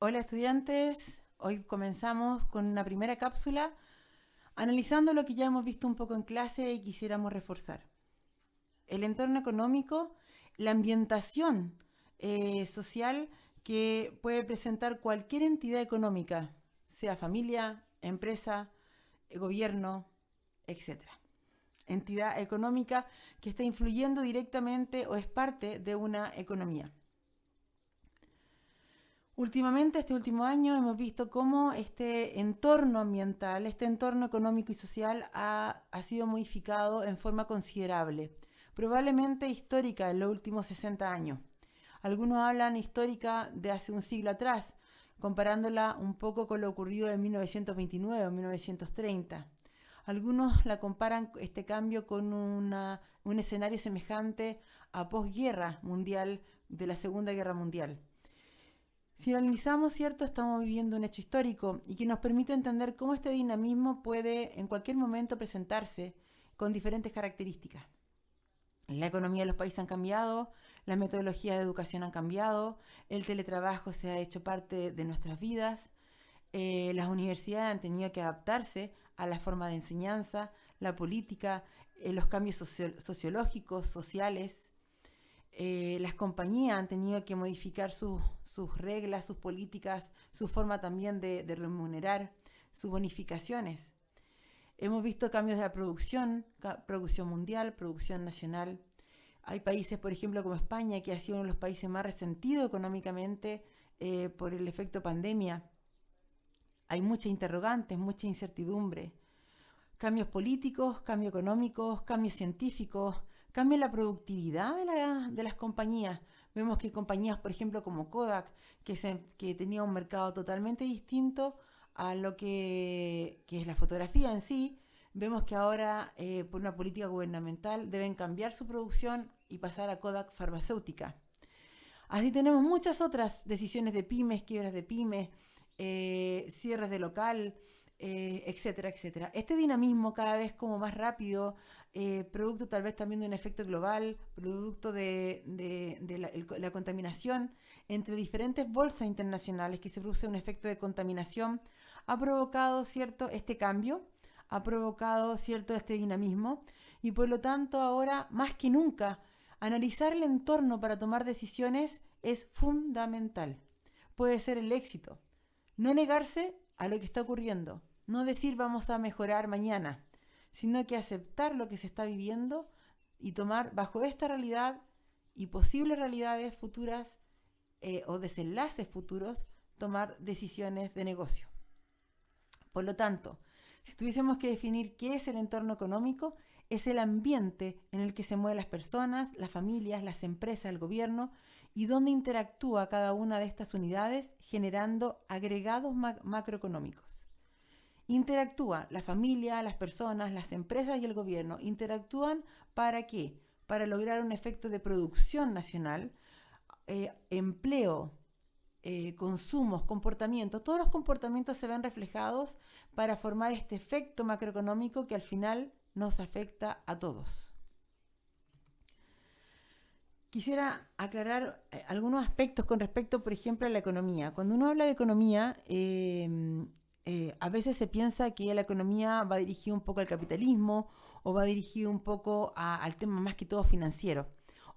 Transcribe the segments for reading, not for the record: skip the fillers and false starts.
Hola estudiantes, hoy comenzamos con una primera cápsula analizando lo que ya hemos visto un poco en clase y quisiéramos reforzar. El entorno económico, la ambientación social que puede presentar cualquier entidad económica, sea familia, empresa, gobierno, etcétera. Entidad económica que está influyendo directamente o es parte de una economía. Últimamente, este último año, hemos visto cómo este entorno ambiental, este entorno económico y social ha sido modificado en forma considerable, probablemente histórica en los últimos 60 años. Algunos hablan histórica de hace un siglo atrás, comparándola un poco con lo ocurrido en 1929 o 1930. Algunos la comparan este cambio con un escenario semejante a posguerra mundial de la Segunda Guerra Mundial. Si lo analizamos, ¿cierto? Estamos viviendo un hecho histórico y que nos permite entender cómo este dinamismo puede en cualquier momento presentarse con diferentes características. La economía de los países han cambiado, las metodologías de educación han cambiado, el teletrabajo se ha hecho parte de nuestras vidas, las universidades han tenido que adaptarse a la forma de enseñanza, la política, los cambios sociológicos, sociales. Las compañías han tenido que modificar sus reglas, sus políticas, su forma también de remunerar, sus bonificaciones. Hemos visto cambios de la producción mundial, producción nacional. Hay países, por ejemplo, como España, que ha sido uno de los países más resentidos económicamente por el efecto pandemia. Hay muchas interrogantes, mucha incertidumbre. Cambios políticos, cambios económicos, cambios científicos, cambia la productividad de las compañías. Vemos que compañías, por ejemplo, como Kodak, que tenía un mercado totalmente distinto a lo que es la fotografía en sí, vemos que ahora, por una política gubernamental, deben cambiar su producción y pasar a Kodak farmacéutica. Así tenemos muchas otras decisiones de pymes, quiebras de pymes, cierres de local, etcétera, etcétera. Este dinamismo cada vez como más rápido, producto tal vez también de un efecto global, producto de la contaminación entre diferentes bolsas internacionales que se produce un efecto de contaminación, ha provocado cierto este cambio, ha provocado cierto este dinamismo y por lo tanto ahora más que nunca analizar el entorno para tomar decisiones es fundamental. Puede ser el éxito. No negarse a lo que está ocurriendo. No decir vamos a mejorar mañana, sino que aceptar lo que se está viviendo y tomar bajo esta realidad y posibles realidades futuras o desenlaces futuros, tomar decisiones de negocio. Por lo tanto, si tuviésemos que definir qué es el entorno económico, es el ambiente en el que se mueven las personas, las familias, las empresas, el gobierno y donde interactúa cada una de estas unidades generando agregados macroeconómicos. Interactúa la familia, las personas, las empresas y el gobierno. ¿Interactúan para qué? Para lograr un efecto de producción nacional, empleo, consumos, comportamientos, todos los comportamientos se ven reflejados para formar este efecto macroeconómico que al final nos afecta a todos. Quisiera aclarar algunos aspectos con respecto, por ejemplo, a la economía. Cuando uno habla de economía, a veces se piensa que la economía va dirigida un poco al capitalismo o va dirigida un poco al tema más que todo financiero.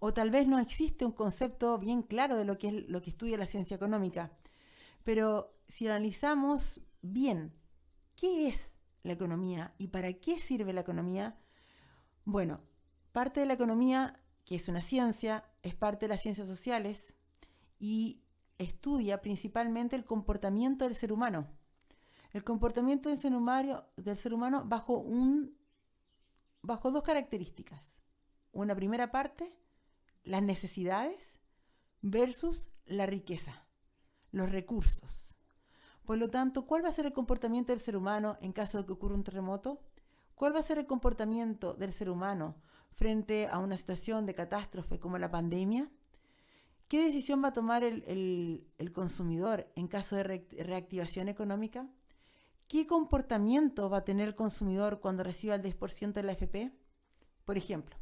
O tal vez no existe un concepto bien claro de lo que es lo que estudia la ciencia económica. Pero si analizamos bien qué es la economía y para qué sirve la economía, bueno, parte de la economía, que es una ciencia, es parte de las ciencias sociales y estudia principalmente el comportamiento del ser humano. El comportamiento del ser humano bajo dos características. Una primera parte, las necesidades versus la riqueza, los recursos. Por lo tanto, ¿cuál va a ser el comportamiento del ser humano en caso de que ocurra un terremoto? ¿Cuál va a ser el comportamiento del ser humano frente a una situación de catástrofe como la pandemia? ¿Qué decisión va a tomar el consumidor en caso de reactivación económica? ¿Qué comportamiento va a tener el consumidor cuando reciba el 10% de la AFP? Por ejemplo,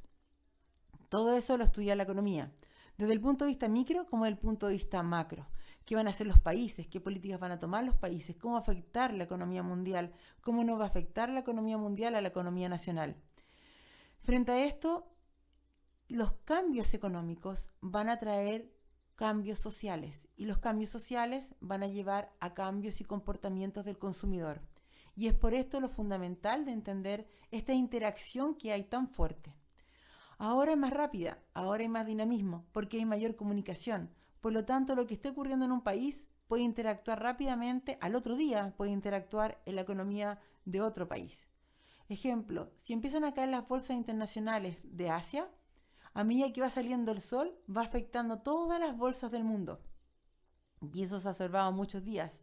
todo eso lo estudia la economía, desde el punto de vista micro como desde el punto de vista macro. qué van a hacer los países, qué políticas van a tomar los países, cómo va a afectar la economía mundial, cómo no va a afectar la economía mundial a la economía nacional. Frente a esto, los cambios económicos van a traer cambios sociales y los cambios sociales van a llevar a cambios y comportamientos del consumidor. Y es por esto lo fundamental de entender esta interacción que hay tan fuerte. Ahora es más rápida, ahora hay más dinamismo, porque hay mayor comunicación. Por lo tanto, lo que esté ocurriendo en un país puede interactuar rápidamente al otro día, puede interactuar en la economía de otro país. Ejemplo, si empiezan a caer las bolsas internacionales de Asia, a medida que va saliendo el sol, va afectando todas las bolsas del mundo. Y eso se ha observado muchos días.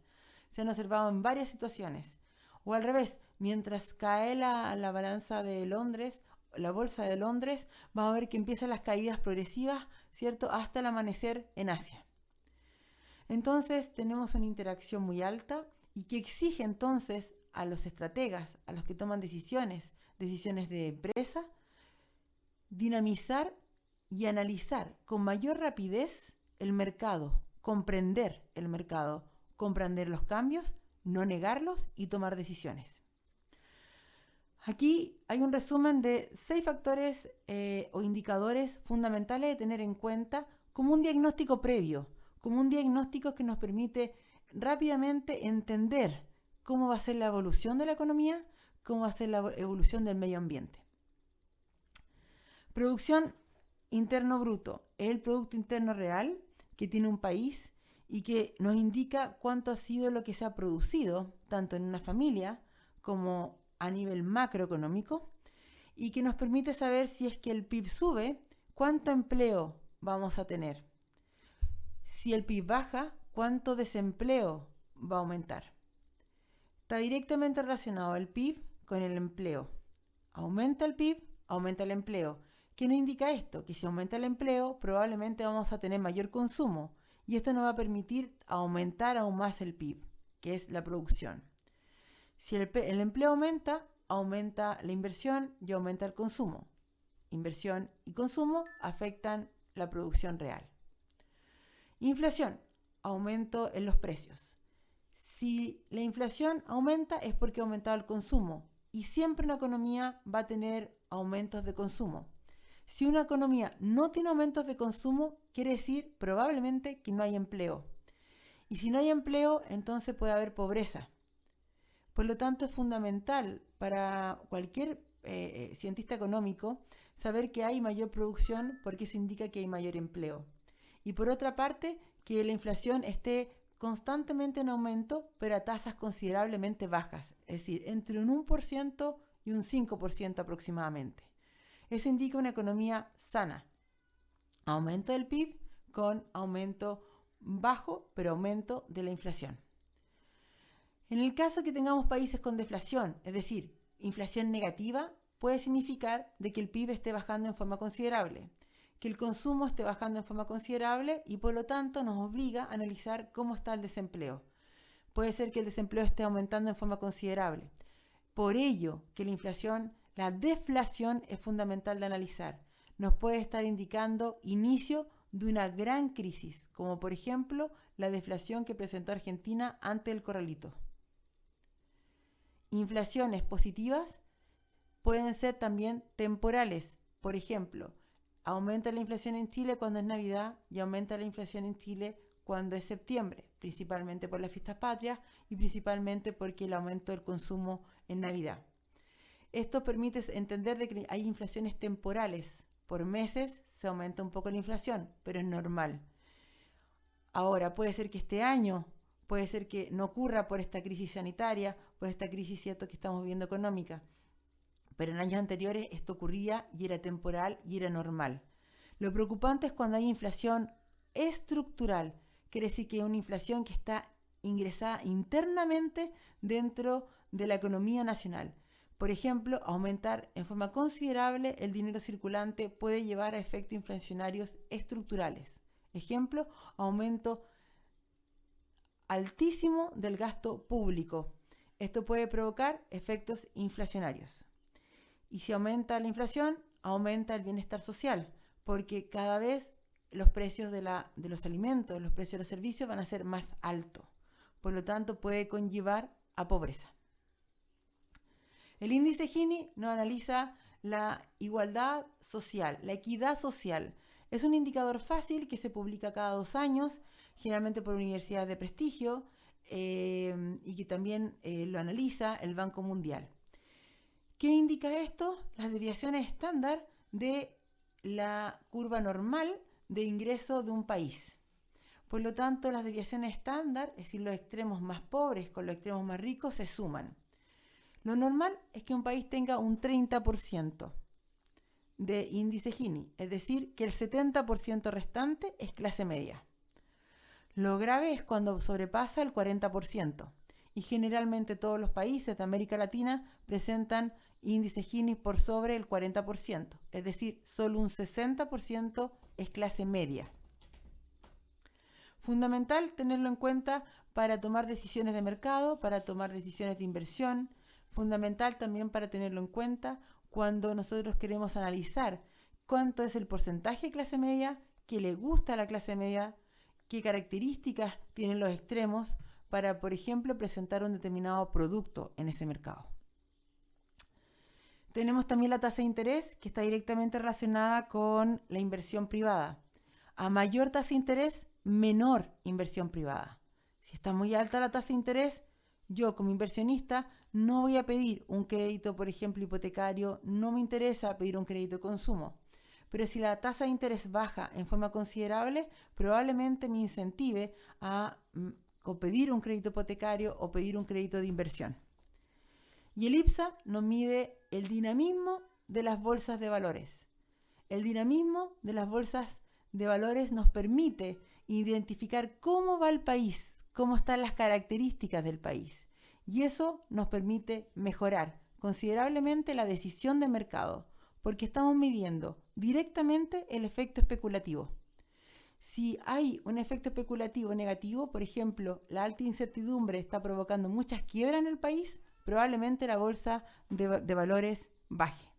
Se han observado en varias situaciones. O al revés, mientras cae la balanza de Londres, la bolsa de Londres, vamos a ver que empiezan las caídas progresivas, ¿cierto?, hasta el amanecer en Asia. Entonces tenemos una interacción muy alta y que exige entonces a los estrategas, a los que toman decisiones de empresa, dinamizar y analizar con mayor rapidez el mercado, comprender el mercado, comprender los cambios, no negarlos y tomar decisiones. Aquí hay un resumen de 6 factores o indicadores fundamentales de tener en cuenta como un diagnóstico previo, como un diagnóstico que nos permite rápidamente entender cómo va a ser la evolución de la economía, cómo va a ser la evolución del medio ambiente. Producción interno bruto es el Producto Interno Real que tiene un país y que nos indica cuánto ha sido lo que se ha producido, tanto en una familia como a nivel macroeconómico, y que nos permite saber si es que el PIB sube, cuánto empleo vamos a tener. Si el PIB baja, cuánto desempleo va a aumentar. Está directamente relacionado el PIB con el empleo. Aumenta el PIB, aumenta el empleo. ¿Qué nos indica esto? Que si aumenta el empleo, probablemente vamos a tener mayor consumo y esto nos va a permitir aumentar aún más el PIB, que es la producción. Si el empleo aumenta, aumenta la inversión y aumenta el consumo. Inversión y consumo afectan la producción real. Inflación, aumento en los precios. Si la inflación aumenta es porque ha aumentado el consumo y siempre una economía va a tener aumentos de consumo. Si una economía no tiene aumentos de consumo, quiere decir probablemente que no hay empleo. Y si no hay empleo, entonces puede haber pobreza. Por lo tanto, es fundamental para cualquier cientista económico saber que hay mayor producción porque eso indica que hay mayor empleo. Y por otra parte, que la inflación esté constantemente en aumento, pero a tasas considerablemente bajas, es decir, entre un 1% y un 5% aproximadamente. Eso indica una economía sana. Aumento del PIB con aumento bajo, pero aumento de la inflación. En el caso que tengamos países con deflación, es decir, inflación negativa, puede significar de que el PIB esté bajando en forma considerable, que el consumo esté bajando en forma considerable y por lo tanto nos obliga a analizar cómo está el desempleo. Puede ser que el desempleo esté aumentando en forma considerable. Por ello que la deflación es fundamental de analizar. Nos puede estar indicando inicio de una gran crisis, como por ejemplo la deflación que presentó Argentina ante el corralito. Inflaciones positivas pueden ser también temporales. Por ejemplo, aumenta la inflación en Chile cuando es Navidad y aumenta la inflación en Chile cuando es septiembre, principalmente por las fiestas patrias y principalmente porque el aumento del consumo en Navidad. Esto permite entender de que hay inflaciones temporales. Por meses se aumenta un poco la inflación, pero es normal. Ahora, puede ser que este año, puede ser que no ocurra por esta crisis sanitaria, por esta crisis, cierto, que estamos viviendo económica. Pero en años anteriores esto ocurría y era temporal y era normal. Lo preocupante es cuando hay inflación estructural, quiere decir que hay una inflación que está ingresada internamente dentro de la economía nacional. Por ejemplo, aumentar en forma considerable el dinero circulante puede llevar a efectos inflacionarios estructurales. Ejemplo, aumento altísimo del gasto público. Esto puede provocar efectos inflacionarios. Y si aumenta la inflación, aumenta el bienestar social, porque cada vez los precios de los alimentos, los precios de los servicios van a ser más altos. Por lo tanto, puede conllevar a pobreza. El índice Gini nos analiza la igualdad social, la equidad social. Es un indicador fácil que se publica cada 2 años, generalmente por universidades de prestigio, y que también lo analiza el Banco Mundial. ¿Qué indica esto? Las desviaciones estándar de la curva normal de ingreso de un país. Por lo tanto, las desviaciones estándar, es decir, los extremos más pobres con los extremos más ricos, se suman. Lo normal es que un país tenga un 30% de índice Gini, es decir, que el 70% restante es clase media. Lo grave es cuando sobrepasa el 40%, y generalmente todos los países de América Latina presentan índice Gini por sobre el 40%, es decir, solo un 60% es clase media. Fundamental tenerlo en cuenta para tomar decisiones de mercado, para tomar decisiones de inversión. Fundamental también para tenerlo en cuenta cuando nosotros queremos analizar cuánto es el porcentaje de clase media, qué le gusta a la clase media, qué características tienen los extremos para, por ejemplo, presentar un determinado producto en ese mercado. Tenemos también la tasa de interés, que está directamente relacionada con la inversión privada. A mayor tasa de interés, menor inversión privada. Si está muy alta la tasa de interés, yo como inversionista no voy a pedir un crédito, por ejemplo, hipotecario, no me interesa pedir un crédito de consumo. Pero si la tasa de interés baja en forma considerable, probablemente me incentive a o pedir un crédito hipotecario o pedir un crédito de inversión. Y el IPSA nos mide el dinamismo de las bolsas de valores. El dinamismo de las bolsas de valores nos permite identificar cómo va el país, cómo están las características del país. Y eso nos permite mejorar considerablemente la decisión de mercado, porque estamos midiendo directamente el efecto especulativo. Si hay un efecto especulativo negativo, por ejemplo, la alta incertidumbre está provocando muchas quiebras en el país, probablemente la bolsa de valores baje.